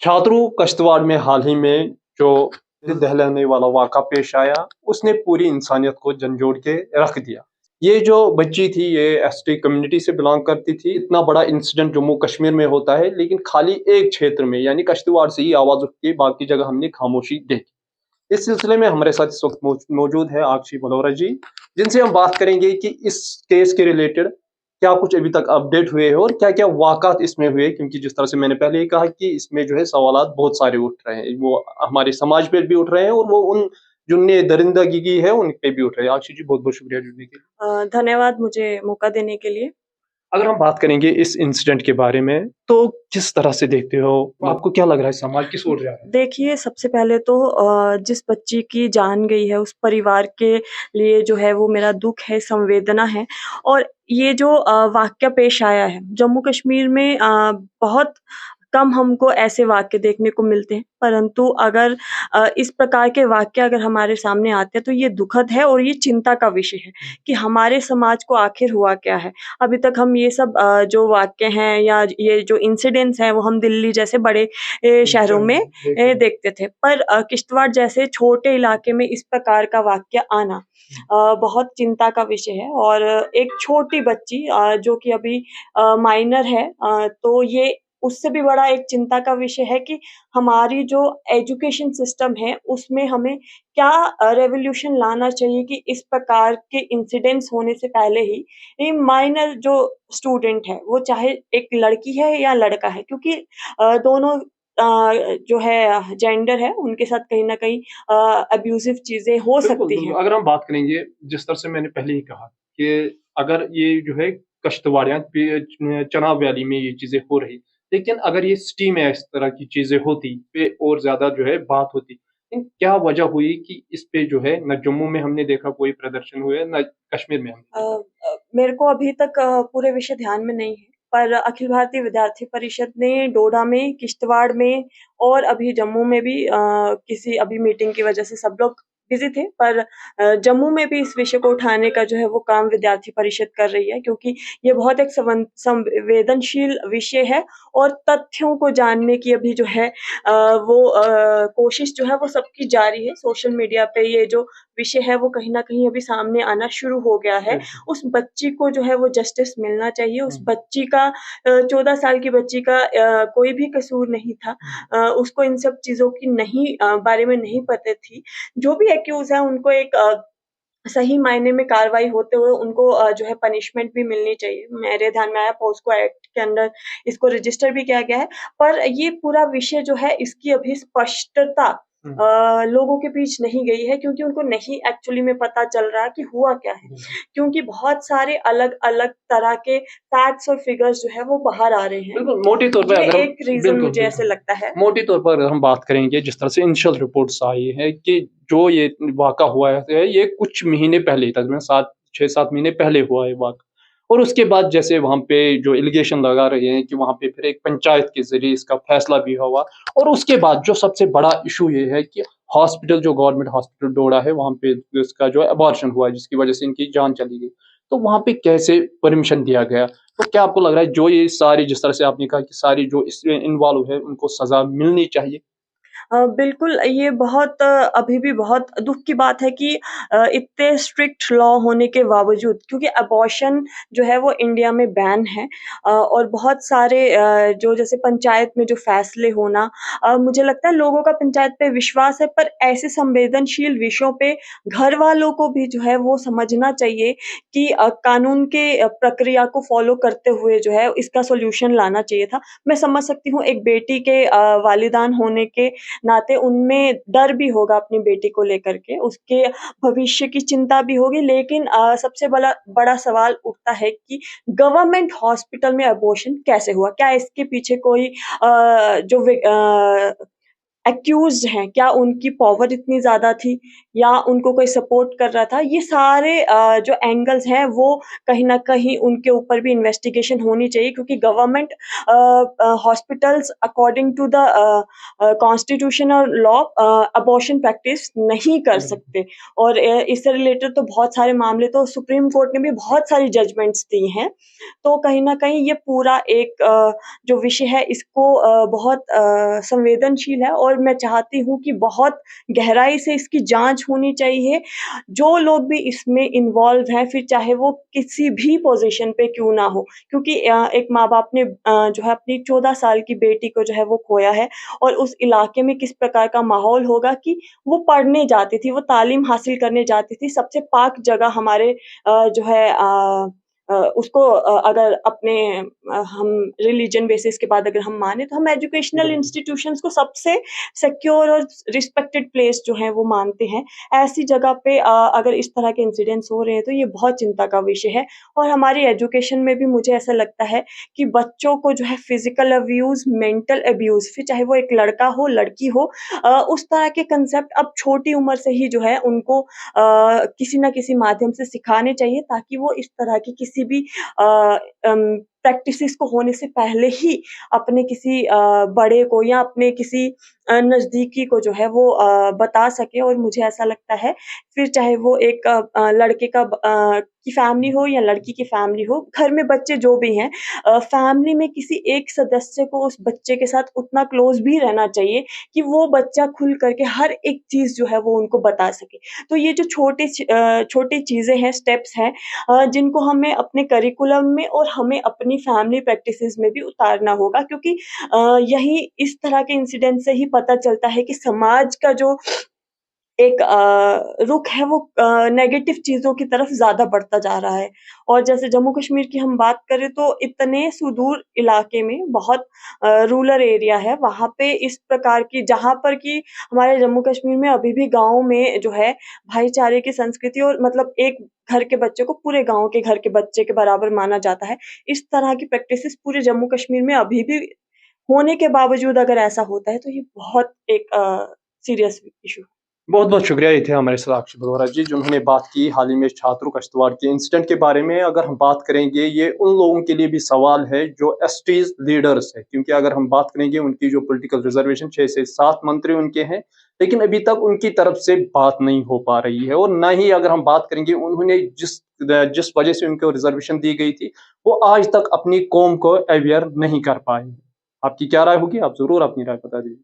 छात्रों कश्तवाड़ में हाल ही में जो दिल दहलाने वाला वाक़ा पेश आया, उसने पूरी इंसानियत को झंझोड़ के रख दिया। ये जो बच्ची थी, ये एसटी कम्युनिटी से बिलॉन्ग करती थी। इतना बड़ा इंसिडेंट जम्मू कश्मीर में होता है, लेकिन खाली एक क्षेत्र में यानी कश्तवाड़ से ही आवाज़ उठती है, बाकी जगह हमने खामोशी देखी। इस सिलसिले में हमारे साथ इस वक़्त मौजूद है आकशी बलौरा जी, जिनसे हम बात करेंगे कि इस केस के रिलेटेड क्या कुछ अभी तक अपडेट हुए हैं और क्या-क्या वाक़ात इसमें हुए, क्योंकि जिस तरह से मैंने पहले ही कहा कि इसमें जो है सवालात बहुत सारे उठ रहे हैं। वो हमारे समाज पे भी उठ रहे हैं और वो उन जिनने दरिंदगी की है, उन पे भी उठ रहे हैं। आकशी जी, बहुत-बहुत शुक्रिया जुड़ने के लिए। धन्यवाद मुझे मौका देने के लिए। अगर हम बात करेंगे इस इंसिडेंट के बारे में, तो किस तरह से देखते हो? आपको क्या लग रहा है समाज किस ओर जा रहा है? देखिए, सबसे पहले तो जिस बच्ची की जान गई है, उस परिवार के लिए जो है वो मेरा दुःख है, संवेदना है। और ये जो वाक़या पेश आया है, जम्मू कश्मीर में बहुत कम हमको ऐसे वाक़ये देखने को मिलते हैं, परंतु अगर इस प्रकार के वाक़ये अगर हमारे सामने आते हैं, तो ये दुखद है और ये चिंता का विषय है कि हमारे समाज को आखिर हुआ क्या है। अभी तक हम ये सब जो वाक़ये हैं या ये जो इंसिडेंट्स हैं, वो हम दिल्ली जैसे बड़े शहरों में देखते थे। पर किश्तवाड़ जैसे छोटे इलाके में इस प्रकार का वाक़या आना बहुत चिंता का विषय है। और एक छोटी बच्ची जो कि अभी माइनर है, तो ये उससे भी बड़ा एक चिंता का विषय है कि हमारी जो एजुकेशन सिस्टम है, उसमें हमें क्या रेवोल्यूशन लाना चाहिए कि इस प्रकार के इंसिडेंट्स होने से पहले ही ये माइनर जो स्टूडेंट है, वो चाहे एक लड़की है या लड़का है, क्योंकि दोनों जो है जेंडर है, उनके साथ कहीं न कहीं अब्यूज़िव चीज़ें हो बिल्कुल, सकती बिल्कुल। हैं। अगर हम बात करेंगे, जिस तरह से मैंने पहले ही कहा कि अगर ये जो है कश्तवाड़ या चनाब वैली में ये चीज़ें हो रही, लेकिन अगर ये सिटी में इस तरह की चीज़ें होती पे और ज़्यादा जो है बात होती। लेकिन क्या वजह हुई कि इस पे जो है ना जम्मू में हमने देखा कोई प्रदर्शन हुए, ना कश्मीर में हमने देखा? मेरे को अभी तक पूरे विषय ध्यान में नहीं है, पर अखिल भारतीय विद्यार्थी परिषद ने डोडा में, किश्तवाड़ में और अभी जम्मू में भी किसी अभी मीटिंग की वजह से सब लोग बिज़ी थे, पर जम्मू में भी इस विषय को उठाने का जो है वो काम विद्यार्थी परिषद कर रही है, क्योंकि ये बहुत एक संवेदनशील विषय है और तथ्यों को जानने की अभी जो है वो कोशिश जो है वो सबकी जारी है। सोशल मीडिया पे ये जो विषय है वो कहीं न कहीं अभी सामने आना शुरू हो गया है। बिल्कुल। उस बच्ची को जो है वो जस्टिस मिलना चाहिए। उस हुँ, बच्ची का 14 साल की बच्ची का कोई भी कसूर नहीं था। हुँ। उसको इन सब चीज़ों की नहीं बारे में नहीं पता थी। जो भी एक्यूज़ है उनको एक सही मायने में कार्रवाई होते हुए उनको जो है पनिशमेंट भी मिलनी चाहिए। मेरे ध्यान में आया पॉस्को एक्ट के अंडर इसको रजिस्टर भी किया गया है। पर ये पूरा विषय जो है इसकी अभी स्पष्टता हुँ, लोगों के बीच नहीं गई है, क्योंकि उनको नहीं एक्चुअली में पता चल रहा कि हुआ क्या है। बिल्कुल। क्योंकि बहुत सारे अलग-अलग तरह के फैक्ट्स और फिगर्स जो है वो बाहर आ रहे हैं। बिल्कुल, मोटे तौर पे ये अगर हम एक रीज़न बिल्कुल, मुझे बिल्कुल। ऐसे लगता है। मोटे तौर पर अगर हम बात करेंगे, जिस तरह से इनिशियल रिपोर्ट्स आई है कि जो ये वाक़ा हुआ है, ये कुछ महीने पहले, तकरीबन 7 6-7 महीने पहले हुआ है वाक़ा। और उसके बाद जैसे वहाँ पे जो एलिगेशन लगा रहे हैं कि वहाँ पे फिर एक पंचायत के ज़रिए इसका फैसला भी हुआ। और उसके बाद जो सबसे बड़ा इश्यू ये है कि हॉस्पिटल, जो गवर्नमेंट हॉस्पिटल डोडा है, वहाँ पे इसका जो है अबॉर्शन हुआ है, जिसकी वज़ह से इनकी जान चली गई। तो वहाँ पे कैसे परमिशन दिया गया? तो क्या आपको लग रहा है जो ये सारी, जिस तरह से आपने कहा कि सारी जो इसमें इन्वॉल्व है, उनको सज़ा मिलनी चाहिए? बिल्कुल, ये बहुत अभी भी बहुत दुःख की बात है कि इतने स्ट्रिक्ट लॉ होने के बावजूद, क्योंकि अबॉर्शन जो है वो इंडिया में बैन है। और बहुत सारे जो जैसे पंचायत में जो फैसले होना, मुझे लगता है लोगों का पंचायत पे विश्वास है, पर ऐसे संवेदनशील विषयों पे घर वालों को भी जो है वो समझना चाहिए कि कानून के प्रक्रिया को फ़ॉलो करते हुए जो है इसका सॉल्यूशन लाना चाहिए था। मैं समझ सकती हूँ एक बेटी के वालिदान होने के नाते उनमें डर भी होगा अपनी बेटी को लेकर के, उसके भविष्य की चिंता भी होगी, लेकिन सबसे बड़ा सवाल उठता है कि गवर्नमेंट हॉस्पिटल में अबॉर्शन कैसे हुआ? क्या इसके पीछे कोई जो एक्यूज़्ड हैं, क्या उनकी पावर इतनी ज़्यादा थी या उनको कोई सपोर्ट कर रहा था, ये सारे जो एंगल्स हैं वो कहीं न कहीं उनके ऊपर भी इन्वेस्टिगेशन होनी चाहिए, क्योंकि government hospitals according to the constitution और लॉ अबॉर्शन प्रैक्टिस नहीं कर बिल्कुल। सकते। और इससे रिलेटेड तो बहुत सारे मामले तो सुप्रीम कोर्ट ने भी बहुत सारी जजमेंट्स दी हैं। तो कहीं न कहीं ये पूरा एक जो विषय है इसको बहुत संवेदनशील है, और मैं चाहती हूँ कि बहुत गहराई से इसकी जाँच होनी चाहिए। जो लोग भी इसमें इन्वॉल्व हैं, फिर चाहे वो किसी भी पोज़ीशन पे क्यों ना हो, क्योंकि एक माँ-बाप ने जो है अपनी 14 साल की बेटी को जो है वो खोया है, और उस इलाके में किस प्रकार का माहौल होगा कि वो पढ़ने जाती थी, वो तालीम हासिल करने जाती थी। सबसे पाक जगह हमारे जो है उसको अगर अपने हम रिलीजन बेसिस के बाद अगर हम माने, तो हम एजुकेशनल बिल्कुल। इंस्टीट्यूशंस को सबसे सिक्योर और रिस्पेक्टेड प्लेस जो है वो मानते हैं। ऐसी जगह पे अगर इस तरह के इंसिडेंट्स हो रहे हैं, तो ये बहुत चिंता का विषय है। और हमारी एजुकेशन में भी मुझे ऐसा लगता है कि बच्चों को जो है फिजिकल अब्यूज़, मेंटल अब्यूज़, फिर चाहे वो एक लड़का हो, लड़की हो, उस तरह के कांसेप्ट अब छोटी उम्र से ही जो है उनको किसी न किसी माध्यम से सिखाने चाहिए, ताकि वो इस तरह की किसी भी अ, प्रैक्टिसेस को होने से पहले ही अपने किसी बड़े को या अपने किसी नज़दीकी को जो है वो बता सके। और मुझे ऐसा लगता है, फिर चाहे वो एक लड़के की फैमिली हो या लड़की की फैमिली हो, घर में बच्चे जो भी हैं, फैमिली में किसी एक सदस्य को उस बच्चे के साथ उतना क्लोज़ भी रहना चाहिए कि वो बच्चा खुल कर के हर एक चीज़ जो है वो उनको बता सके। तो ये जो छोटी चीज़ें हैं, स्टेप्स हैं, जिनको हमें अपने करिकुलम में और हमें अपनी फैमिली प्रैक्टिसेज़ में भी उतारना होगा, क्योंकि यही इस तरह के इंसिडेंट से ही पता चलता है कि समाज का जो एक रुख है वो नेगेटिव चीज़ों की तरफ ज़्यादा बढ़ता जा रहा है। और जैसे जम्मू-कश्मीर की हम बात करें, तो इतने सुदूर इलाके में बहुत रूरल एरिया है, वहाँ पे इस प्रकार की, जहाँ पर कि हमारे जम्मू-कश्मीर में अभी भी गाँव में जो है भाईचारे की संस्कृति, और मतलब एक घर के बच्चे को पूरे गाँव के घर के बच्चे के बराबर माना जाता है। इस तरह की प्रैक्टिसेज़ पूरे जम्मू-कश्मीर में अभी भी होने के बावजूद अगर ऐसा होता है, तो ये बहुत एक सीरियस इश्यू है। बहुत-बहुत शुक्रिया, ये थे हमारे साक्षी बरोरा जी, जिन्होंने बात की हाल ही में छात्रों कश्तवाड़ के इंसिडेंट के बारे में। अगर हम बात करेंगे, ये उन लोगों के लिए भी सवाल है जो एसटीज़ लीडर्स हैं, क्योंकि अगर हम बात करेंगे उनकी जो पॉलिटिकल रिज़र्वेशन 6 से 7 मंत्री उनके हैं, लेकिन अभी तक उनकी तरफ से बात नहीं हो पा रही है, और ना ही अगर हम बात करेंगे उन्होंने जिस वजह से उनको रिज़र्वेशन दी गई थी, वो आज तक अपनी कौम को अवेयर नहीं कर पाए हैं। आपकी क्या राय होगी? आप ज़रूर अपनी राय बता दीजिए।